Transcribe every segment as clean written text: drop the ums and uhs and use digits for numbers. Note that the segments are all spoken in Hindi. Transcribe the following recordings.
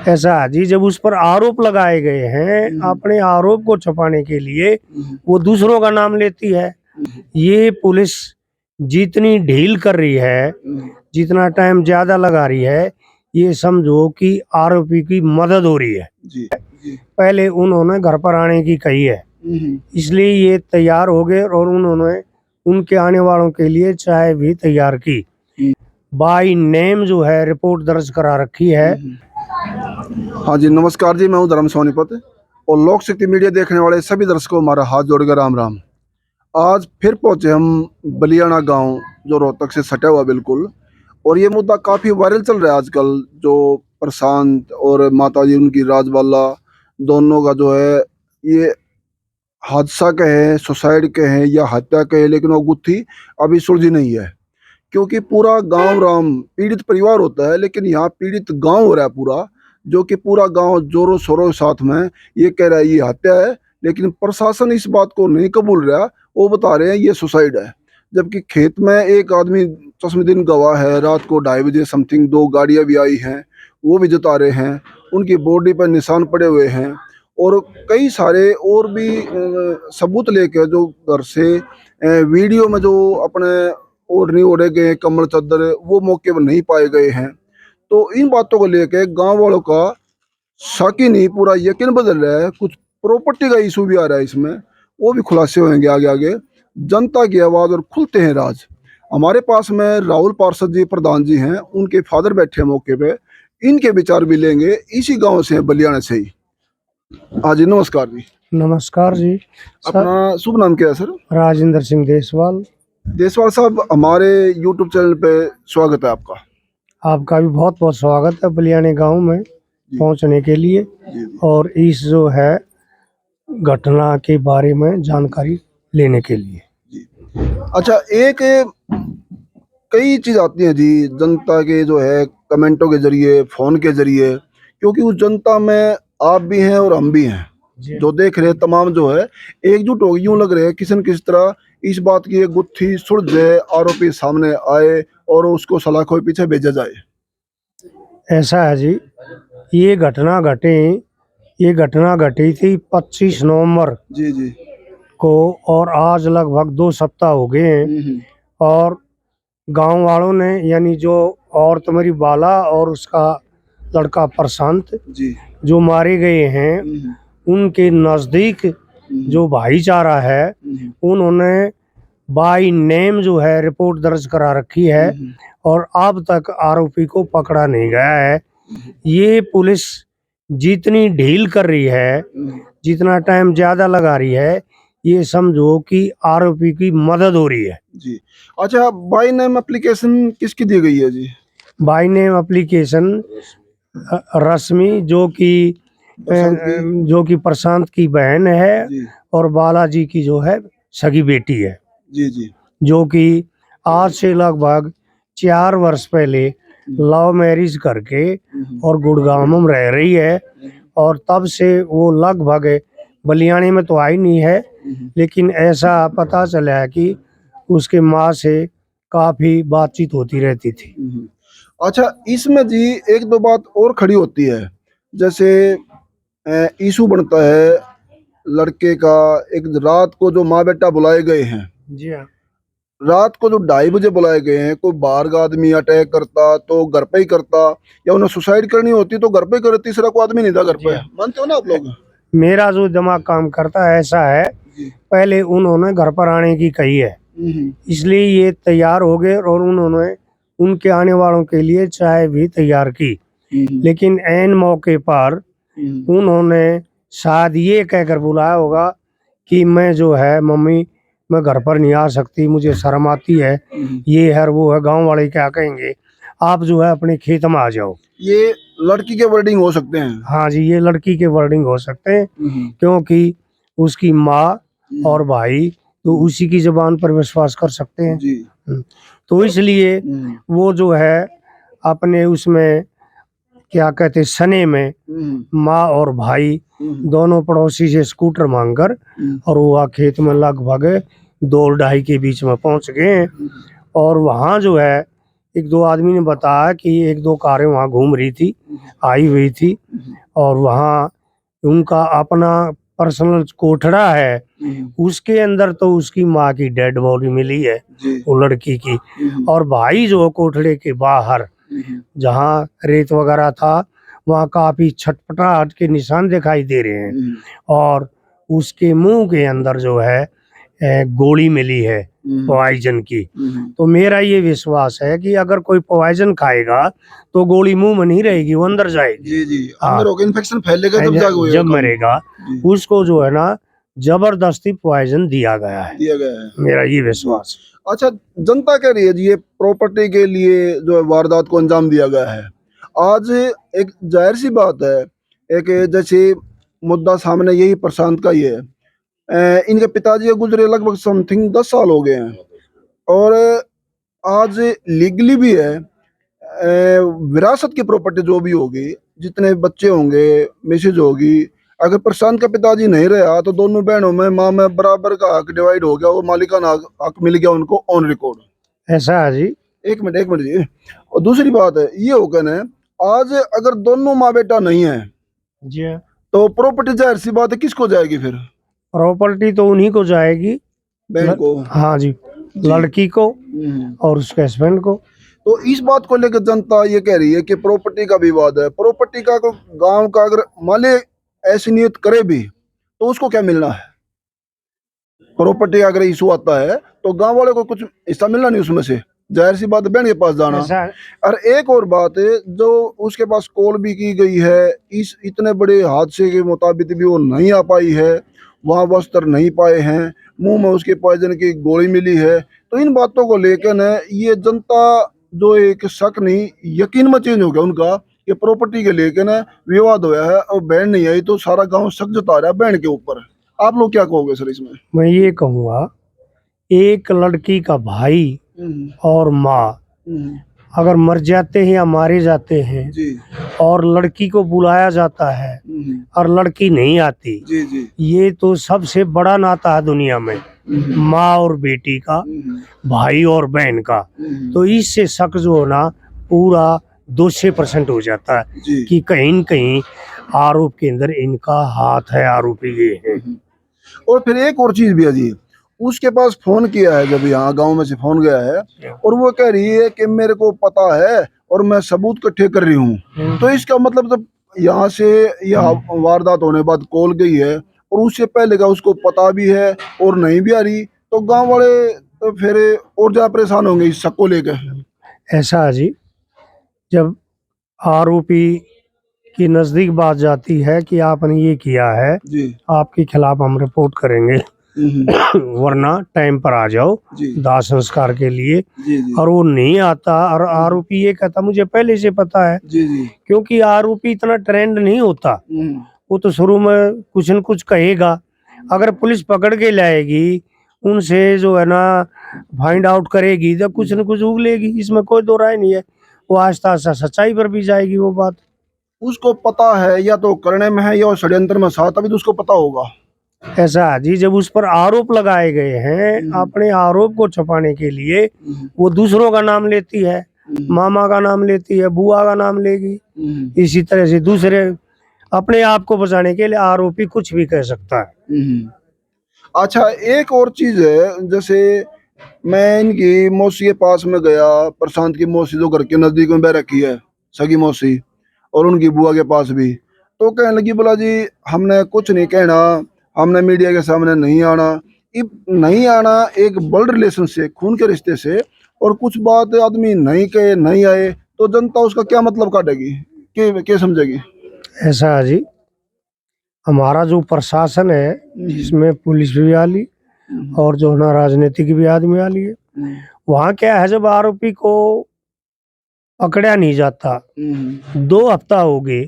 ऐसा जी, जब उस पर आरोप लगाए गए हैं, अपने आरोप को छुपाने के लिए वो दूसरों का नाम लेती है। ये पुलिस जितनी ढील कर रही है, जितना टाइम ज्यादा लगा रही है, ये समझो कि आरोपी की मदद हो रही है। जी जी। पहले उन्होंने घर पर आने की कही है, इसलिए ये तैयार हो गए और उन्होंने उनके आने वालों के लिए चाय भी तैयार की। बाई नेम जो है रिपोर्ट दर्ज करा रखी है। हाँ जी, नमस्कार जी, मैं हूँ धर्म सोनीपत और लोक शक्ति मीडिया देखने वाले सभी दर्शकों को हमारा हाथ जोड़कर राम राम। आज फिर पहुंचे हम बलियाना गांव, जो रोहतक से सटा हुआ बिल्कुल, और ये मुद्दा काफ़ी वायरल चल रहा है आजकल। जो प्रशांत और माताजी उनकी राजबाला दोनों का जो है, ये हादसा कहे, सुसाइड कहे या हत्या कहे, लेकिन वो गुत्थी अभी सुलझी नहीं है। क्योंकि पूरा गांव राम पीड़ित परिवार होता है, लेकिन यहाँ पीड़ित गांव हो रहा है पूरा, जो कि पूरा गांव जोरों शोरों के साथ में ये कह रहा है ये हत्या है, लेकिन प्रशासन इस बात को नहीं कबूल रहा। वो बता रहे हैं ये सुसाइड है। जबकि खेत में एक आदमी चश्मदीन गवाह है, रात को 2:30 बजे समथिंग 2 गाड़ियां भी आई हैं, वो भी जता रहे हैं, उनकी बॉडी पर निशान पड़े हुए हैं और कई सारे और भी सबूत लेके जो घर से वीडियो में जो अपने ओढ़नी ओढ़े गए कम्बल चादर वो मौके पर नहीं पाए गए हैं। तो इन बातों को लेके गांव वालों का शक ही नहीं, पूरा यकीन बदल रहा है। कुछ प्रॉपर्टी का इशू भी आ रहा है इसमें, वो भी खुलासे होंगे आगे आगे। जनता की आवाज़ और खुलते हैं राज। हमारे पास में राहुल पार्षद जी प्रधान जी हैं, उनके फादर बैठे हैं मौके पे, इनके विचार भी लेंगे। इसी गांव से हैं, बलियाना से ही। हाँ जी, नमस्कार जी। नमस्कार जी। अपना शुभ नाम क्या है सर? राजेंद्र सिंह देसवाल। देसवाल साहब, हमारे यूट्यूब चैनल पे स्वागत है आपका। आपका भी बहुत बहुत स्वागत है बलियाने गांव में पहुंचने के लिए और इस जो है घटना के बारे में जानकारी लेने के लिए। अच्छा, एक कई चीज आती है जी जनता के जो है कमेंटों के जरिए, फोन के जरिए, क्योंकि उस जनता में आप भी हैं और हम भी हैं, जो देख रहे हैं तमाम जो है एकजुट हो, यूं लग रहे हैं किसी न किसी तरह इस बात की एक गुत्थी सुलझ जाए, आरोपी सामने आए और उसको सलाखों के पीछे भेजा जाए। ऐसा है जी, ये घटना घटी थी 25 नवंबर जी जी को और आज लगभग 2 सप्ताह हो गए हैं। और गांव वालों ने, यानी जो औरत मेरी बाला और उसका लड़का प्रशांत जी जो मारे गए हैं, उनके नज़दीक जो भाईचारा है, उन्होंने बाई नेम जो है रिपोर्ट दर्ज करा रखी है और अब तक आरोपी को पकड़ा नहीं गया है। ये पुलिस जितनी ढील कर रही है, जितना टाइम ज्यादा लगा रही है, ये समझो कि आरोपी की मदद हो रही है जी। अच्छा, बाई नेम एप्लीकेशन किसकी दी गई है जी? बाई नेम एप्लीकेशन रश्मि, जो कि प्रशांत की बहन है जी और बालाजी की जो है सगी बेटी है, जी जी जो कि आज से लगभग 4 वर्ष पहले लव मैरिज करके और गुड़गांव में रह रही है। और तब से वो लगभग बलियाने में तो आई नहीं है, लेकिन ऐसा पता चला है कि उसके माँ से काफी बातचीत होती रहती थी। अच्छा, इसमें जी एक दो बात और खड़ी होती है। जैसे इशू बनता है लड़के का, एक रात को जो माँ बेटा बुलाए गए हैं, जी हाँ, रात को जो 2:30 बजे बुलाए गए हैं, कोई बाहर का आदमी अटैक करता तो घर पे ही करता, या उन्हें सुसाइड करनी होती तो घर पे ही करती, तीसरा कोई आदमी नहीं था घर पे। मानते हो ना आप लोग? मेरा जो दिमाग काम करता है ऐसा है, पहले उन्होंने घर पर आने की कही है, इसलिए ये तैयार हो गए और उन्होंने उनके आने वालों के लिए चाय भी तैयार की। लेकिन ऐन मौके पर उन्होंने शायद ये कहकर बुलाया होगा कि मैं जो है मम्मी, मैं घर पर नहीं आ सकती, मुझे शर्म आती है, ये है वो है, गांव वाले क्या कहेंगे, आप जो है अपने खेत में आ जाओ। ये लड़की के वर्डिंग हो सकते हैं। हाँ जी, ये लड़की के वर्डिंग हो सकते हैं, क्योंकि उसकी माँ और भाई तो उसी की जुबान पर विश्वास कर सकते हैं जी। तो इसलिए वो जो है अपने उसमें क्या कहते सने में माँ और भाई दोनों पड़ोसी से स्कूटर मांगकर और वो खेत में लगभग 2-2.5 के बीच में पहुंच गए। और वहाँ जो है 1-2 आदमी ने बताया कि 1-2 कारें वहाँ घूम रही थी, आई हुई थी, और वहाँ उनका अपना पर्सनल कोठड़ा है, उसके अंदर तो उसकी माँ की डेड बॉडी मिली है, जी। वो लड़की की। और भाई जो कोठड़े के बाहर जहाँ रेत वगैरह था, वहाँ काफी छटपटाहट के निशान दिखाई दे रहे हैं। और उसके मुंह के अंदर जो है गोली मिली है पॉइजन की। तो मेरा ये विश्वास है कि अगर कोई पॉइजन खाएगा तो गोली मुंह में नहीं रहेगी, वो अंदर जाएगी। जी जी, हाँ। अंदर होकर इन्फेक्शन फैलेगा जब जाके होएगा जब काम। मरेगा जी। उसको जो है ना जबरदस्ती पॉइजन दिया गया है, दिया गया है। मेरा ये विश्वास। अच्छा, जनता कह रही है जी ये प्रॉपर्टी के लिए जो है वारदात को अंजाम दिया गया है। आज एक जाहिर सी बात है, एक जैसे मुद्दा सामने यही प्रशांत का ही है। इनके पिताजी के गुजरे लगभग समथिंग 10 साल हो गए हैं और आज लीगली भी है। विरासत की प्रॉपर्टी जो भी होगी, जितने बच्चे होंगे, मिसेज होगी, अगर प्रशांत का पिताजी नहीं रहा तो दोनों बहनों में माँ में बराबर का हक डिवाइड हो गया, वो मालिकाना हक मिल गया उनको ऑन रिकॉर्ड। ऐसा है जी। एक मिनट जी। और दूसरी बात है ये हो गया ना, आज अगर दोनों माँ बेटा नहीं है जी हाँ। तो प्रॉपर्टी जाहिर सी बात है किसको जाएगी फिर? प्रॉपर्टी तो उन्हीं को जाएगी, बहन को। हाँ जी, लड़की को और उसके हस्बैंड को। तो इस बात को लेकर जनता ये कह रही है कि प्रॉपर्टी का विवाद है। प्रॉपर्टी का गांव का अगर माले ऐसी नियत करे भी तो उसको क्या मिलना है? प्रॉपर्टी का अगर इशू आता है तो गांव वाले को कुछ हिस्सा मिलना नहीं उसमें से, जाहिर सी बात है बहन के पास जाना। और एक और बात है, जो उसके पास कॉल भी की गई है, इस इतने बड़े हादसे के मुताबिक भी वो नहीं आ पाई है, वहाँ वस्त्र नहीं पाए हैं, मुंह में उसके पॉइजन की गोली मिली है। तो इन बातों को लेकर न ये जनता जो एक शक नहीं यकीन में चेंज हो गया उनका कि प्रॉपर्टी के लेकर न विवाद हुआ है और बहन नहीं आई तो सारा गांव शक जता रहा है बहन के ऊपर। आप लोग क्या कहोगे सर इसमें? मैं ये कहूँगा, एक लड़की का भाई और माँ अगर मर जाते हैं या मारे जाते हैं जी और लड़की को बुलाया जाता है और लड़की नहीं आती, जी जी, ये तो सबसे बड़ा नाता है दुनिया में, माँ और बेटी का, भाई और बहन का। तो इससे शक जो होना पूरा 200% हो जाता है जी। कि कहीं न कहीं आरोप के अंदर इनका हाथ है, आरोपी ये है। और फिर एक और चीज भी है जी, उसके पास फोन किया है जब यहाँ गांव में से फोन गया है और वो कह रही है कि मेरे को पता है और मैं सबूत इकट्ठे कर रही हूँ। तो इसका मतलब जब यहाँ से यह वारदात होने बाद कॉल गई है और उससे पहले का उसको पता भी है और नहीं भी आ रही, तो गांव वाले तो फिर और ज्यादा परेशान होंगे इस शक को लेकर। ऐसा है जी, जब आरोपी की नजदीक बात जाती है कि आपने ये किया है, जी आपके खिलाफ हम रिपोर्ट करेंगे, वरना टाइम पर आ जाओ जी दाह संस्कार के लिए। जी जी और वो नहीं आता और आरोपी ये कहता मुझे पहले से पता है, जी जी। क्योंकि आरोपी इतना ट्रेंड नहीं होता, वो तो शुरू में कुछ न कुछ कहेगा, अगर पुलिस पकड़ के लाएगी, उनसे जो है ना फाइंड आउट करेगी तो कुछ न कुछ उगलेगी, इसमें कोई दो राय नहीं है। वो आस्ता आस्ता सच्चाई पर भी जाएगी वो बात। उसको पता है या तो करने में है या षड्यंत्र में साथ, अभी तो उसको पता होगा। ऐसा जी, जब उस पर आरोप लगाए गए हैं, अपने आरोप को छुपाने के लिए वो दूसरों का नाम लेती है, मामा का नाम लेती है, बुआ का नाम लेगी, इसी तरह से दूसरे अपने आप को बचाने के लिए आरोपी कुछ भी कह सकता है। अच्छा, एक और चीज है, जैसे मैं इनकी मौसी के पास में गया, प्रशांत की मौसी जो घर के नजदीक में बह रखी है, सगी मौसी, और उनकी बुआ के पास भी, तो कहने लगी बोला जी हमने कुछ नहीं कहना, हमने मीडिया के सामने नहीं आना। नहीं आना एक ब्लड रिलेशन से, खून के रिश्ते से, और कुछ बात आदमी नहीं कहे नहीं आए तो जनता उसका क्या मतलब काटेगी, क्या समझेगी? ऐसा है जी, हमारा जो प्रशासन है इसमें पुलिस भी आली और जो है ना राजनीतिक भी आदमी आली है। वहाँ क्या है, जब आरोपी को पकड़ा नहीं जाता, 2 हफ्ता हो गए,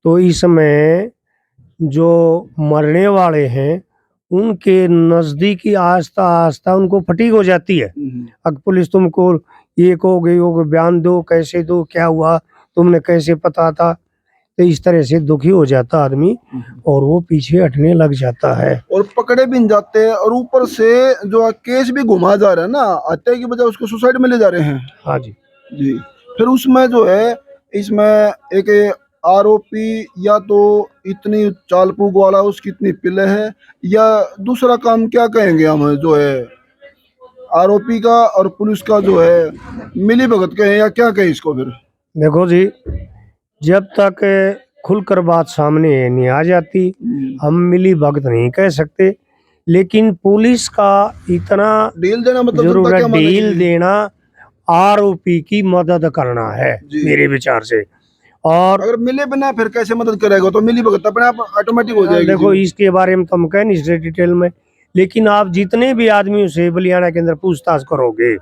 तो इसमें जो मरने वाले हैं उनके नजदीकी आस्ता आस्ता उनको फटीक हो जाती है। अब पुलिस तुमको ये कहोगे, वो बयान दो, कैसे दो, क्या हुआ, तुमने कैसे पता था, तो इस तरह से दुखी हो जाता आदमी और वो पीछे हटने लग जाता है। और पकड़े भी नहीं जाते हैं और ऊपर से जो केस भी घुमा जा रहा है ना, हत्या की बजाय उसको सुसाइड में ले जा रहे हैं। हाँ जी जी। फिर उसमें जो है, इसमें एक आरोपी या तो इतनी चाल फूक वाला, उसकी इतनी पिले है, या दूसरा काम क्या कहेंगे हम, जो है आरोपी का और पुलिस का जो है मिली भगत कहें या क्या कहें इसको फिर? देखो जी, जब तक खुलकर बात सामने नहीं आ जाती हम मिली भगत नहीं कह सकते, लेकिन पुलिस का इतना डील देना मतलब जरूर जनता है, क्या मानेगी? डील देना, आरोपी की मदद करना है जी। मेरे विचार से। और अगर मिले बिना फिर कैसे मदद करेगा? तो मिली भगत अपने आप ऑटोमेटिक हो जाएगी देखो जी। इसके बारे में तो हम कह नहीं सकते डिटेल में, लेकिन आप जितने भी आदमियों से बलियाना के अंदर पूछताछ करोगे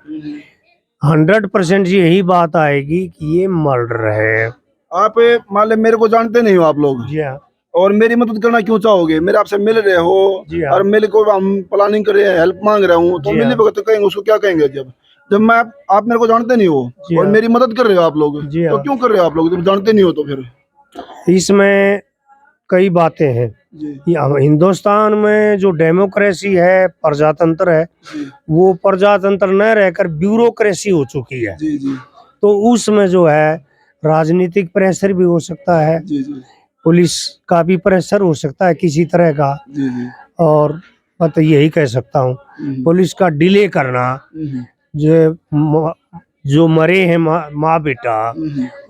100% यही बात आएगी कि ये मर्डर है। आप मान ले मेरे को जानते नहीं हो आप लोग, जी हाँ, और मेरी मदद करना क्यों चाहोगे? मेरे आपसे मिल रहे हो जी हाँ, और मेरे को हम प्लानिंग कर रहे हैं, हेल्प मांग रहा हूँ, तो जी मिली हाँ, भगत कहेंगे उसको? क्या कहेंगे जब जब मैं आप मेरे को जानते नहीं हो जी और हाँ, मेरी मदद कर रहे हो आप लोग, जी तो हाँ। क्यों कर रहे हो आप लोग जब जानते नहीं हो? तो फिर इसमें कई बातें हैं। जी हिंदुस्तान में जो डेमोक्रेसी है, प्रजातंत्र है, जी वो प्रजातंत्र न रहकर ब्यूरोक्रेसी हो चुकी है। जी जी तो उसमें जो है राजनीतिक प्रेशर भी हो सकता है, जी जी पुलिस का भी प्रेशर हो सकता है किसी तरह का। जी जी और मैं तो यही कह सकता हूँ, पुलिस का डिले करना, जो मरे हैं माँ बेटा,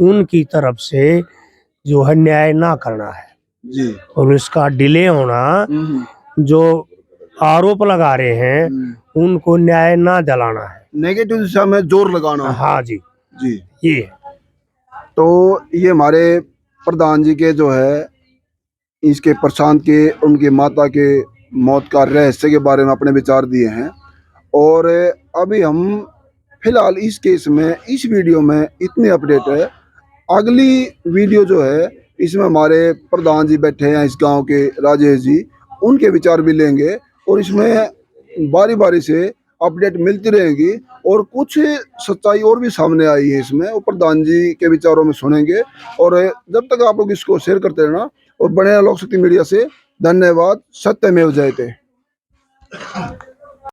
उनकी तरफ से जो है न्याय ना करना है। जी पुलिस का डिले होना, जो आरोप लगा रहे हैं उनको न्याय ना दिलाना है। नेगेटिव दिशा में जोर लगाना। हाँ जी, जी। ये है। तो ये हमारे प्रधान जी के जो है इसके प्रशांत के उनकी माता के मौत का रहस्य के बारे में अपने विचार दिए हैं। और अभी हम फिलहाल इस केस में इस वीडियो में इतनी अपडेट है। अगली वीडियो जो है इसमें हमारे प्रधान जी बैठे हैं इस गांव के, राजेश जी, उनके विचार भी लेंगे और इसमें बारी बारी से अपडेट मिलती रहेगी। और कुछ सच्चाई और भी सामने आई है इसमें, और प्रधान जी के विचारों में सुनेंगे। और जब तक आप लोग इसको शेयर करते रहना और बने लोक शक्ति मीडिया से। धन्यवाद। सत्यमेव जयते।